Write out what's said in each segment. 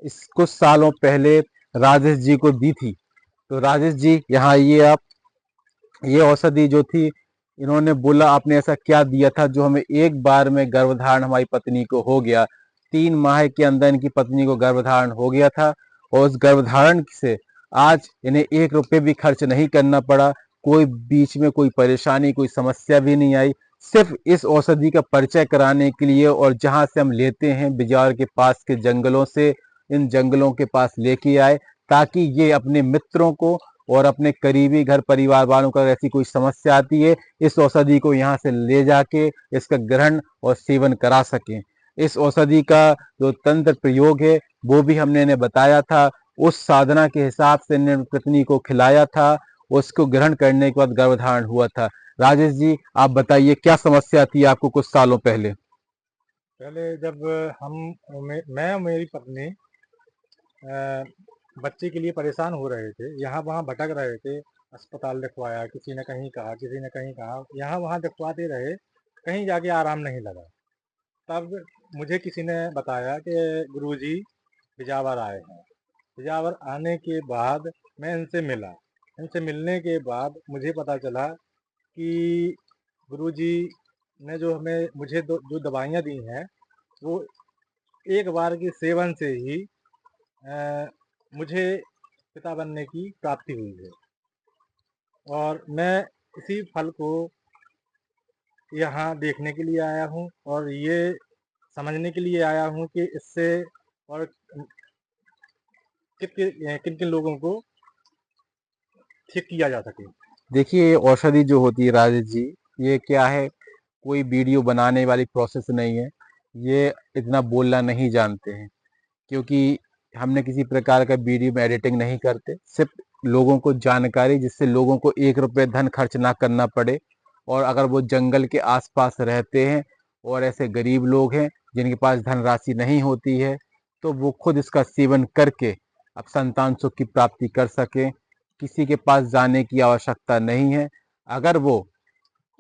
इस कुछ सालों पहले राजेश जी को दी थी। तो राजेश जी यहाँ आइए आप। ये औषधि जो थी, इन्होंने बोला आपने ऐसा क्या दिया था जो हमें एक बार में गर्भधारण हमारी पत्नी को हो गया। 3 माह के अंदर इनकी पत्नी को गर्भधारण हो गया था और उस गर्भधारण से आज इन्हें 1 रुपये भी खर्च नहीं करना पड़ा। कोई बीच में कोई परेशानी, कोई समस्या भी नहीं आई। सिर्फ इस औषधि का परिचय कराने के लिए, और जहां से हम लेते हैं बिजार के पास के जंगलों से, इन जंगलों के पास लेके आए ताकि ये अपने मित्रों को और अपने करीबी घर परिवार वालों का ऐसी कोई समस्या आती है, इस औषधि को यहाँ से ले जाके इसका ग्रहण और सेवन करा सकें। इस औषधि का जो तंत्र प्रयोग है वो भी हमने इन्हें बताया था। उस साधना के हिसाब से इन्हें पत्नी को खिलाया था, उसको ग्रहण करने के बाद गर्भधारण हुआ था। राजेश जी, आप बताइए क्या समस्या थी आपको कुछ सालों पहले? पहले जब मैं और मेरी पत्नी बच्चे के लिए परेशान हो रहे थे, यहाँ वहाँ भटक रहे थे, अस्पताल दिखवाया, किसी ने कहीं कहा, किसी ने कहीं कहा, यहाँ वहाँ दिखवाते रहे, कहीं जाके आराम नहीं लगा। तब मुझे किसी ने बताया कि गुरुजी बिजावर आए हैं। बिजावर आने के बाद मैं इनसे मिला। इनसे मिलने के बाद मुझे पता चला कि गुरुजी ने मुझे जो दवाइयाँ दी हैं, वो एक बार के सेवन से ही मुझे पिता बनने की प्राप्ति हुई है। और मैं इसी फल को यहाँ देखने के लिए आया हूँ और ये समझने के लिए आया हूँ कि इससे और किन किन लोगों को ठीक किया जा सके। देखिए, ये औषधि जो होती है राजेश जी, ये क्या है, कोई वीडियो बनाने वाली प्रोसेस नहीं है। ये इतना बोलना नहीं जानते हैं, क्योंकि हमने किसी प्रकार का वीडियो में एडिटिंग नहीं करते। सिर्फ लोगों को जानकारी, जिससे लोगों को 1 रुपये धन खर्च ना करना पड़े। और अगर वो जंगल के आसपास रहते हैं और ऐसे गरीब लोग हैं जिनके पास धनराशि नहीं होती है, तो वो खुद इसका सेवन करके अब संतान सुख की प्राप्ति कर सकें। किसी के पास जाने की आवश्यकता नहीं है। अगर वो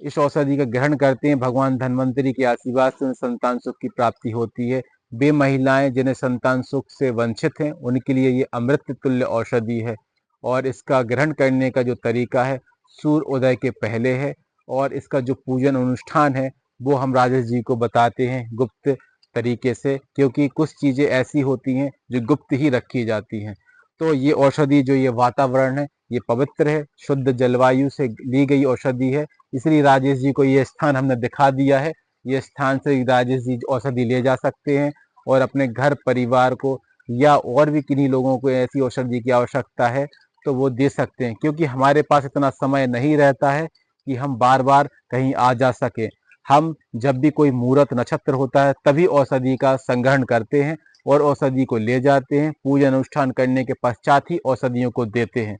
इस औषधि का ग्रहण करते हैं, भगवान धन्वंतरी के आशीर्वाद से उन्हें संतान सुख की प्राप्ति होती है। वे महिलाएं जिन्हें संतान सुख से वंचित हैं, उनके लिए ये अमृत तुल्य औषधि है। और इसका ग्रहण करने का जो तरीका है, सूर्य उदय के पहले है। और इसका जो पूजन अनुष्ठान है वो हम राजेश जी को बताते हैं गुप्त तरीके से, क्योंकि कुछ चीजें ऐसी होती हैं जो गुप्त ही रखी जाती हैं। तो ये औषधि, जो ये वातावरण है, ये पवित्र है, शुद्ध जलवायु से ली गई औषधि है। इसलिए राजेश जी को ये स्थान हमने दिखा दिया है। ये स्थान से राजेश जी औषधि ले जा सकते हैं और अपने घर परिवार को, या और भी किन्हीं लोगों को ऐसी औषधि की आवश्यकता है तो वो दे सकते हैं, क्योंकि हमारे पास इतना समय नहीं रहता है कि हम बार बार कहीं आ जा सके। हम जब भी कोई मुहूर्त नक्षत्र होता है तभी औषधि का संग्रहण करते हैं और औषधि को ले जाते हैं। पूजन अनुष्ठान करने के पश्चात ही औषधियों को देते हैं।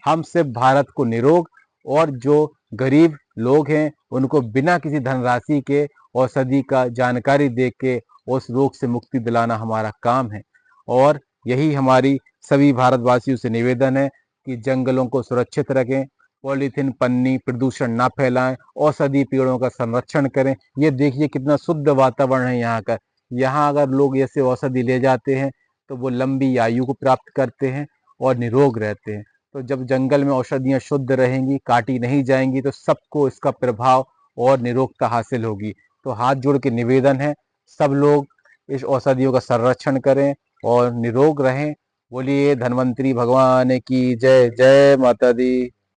हम सिर्फ भारत को निरोग और जो गरीब लोग हैं उनको बिना किसी धनराशि के औषधि का जानकारी दे के उस रोग से मुक्ति दिलाना हमारा काम है। और यही हमारी सभी भारतवासियों से निवेदन है कि जंगलों को सुरक्षित रखें, पॉलीथीन पन्नी प्रदूषण ना फैलाएं, औषधि पेड़ों का संरक्षण करें। ये देखिए कितना शुद्ध वातावरण है यहाँ का। यहाँ अगर लोग ऐसे औषधि ले जाते हैं तो वो लंबी आयु को प्राप्त करते हैं और निरोग रहते हैं। तो जब जंगल में औषधियाँ शुद्ध रहेंगी, काटी नहीं जाएंगी, तो सबको इसका प्रभाव और निरोगता हासिल होगी। तो हाथ जोड़ के निवेदन है, सब लोग इस औषधियों का संरक्षण करें और निरोग रहें। बोलिए धन्वंतरी भगवान की जय। जय माता दी।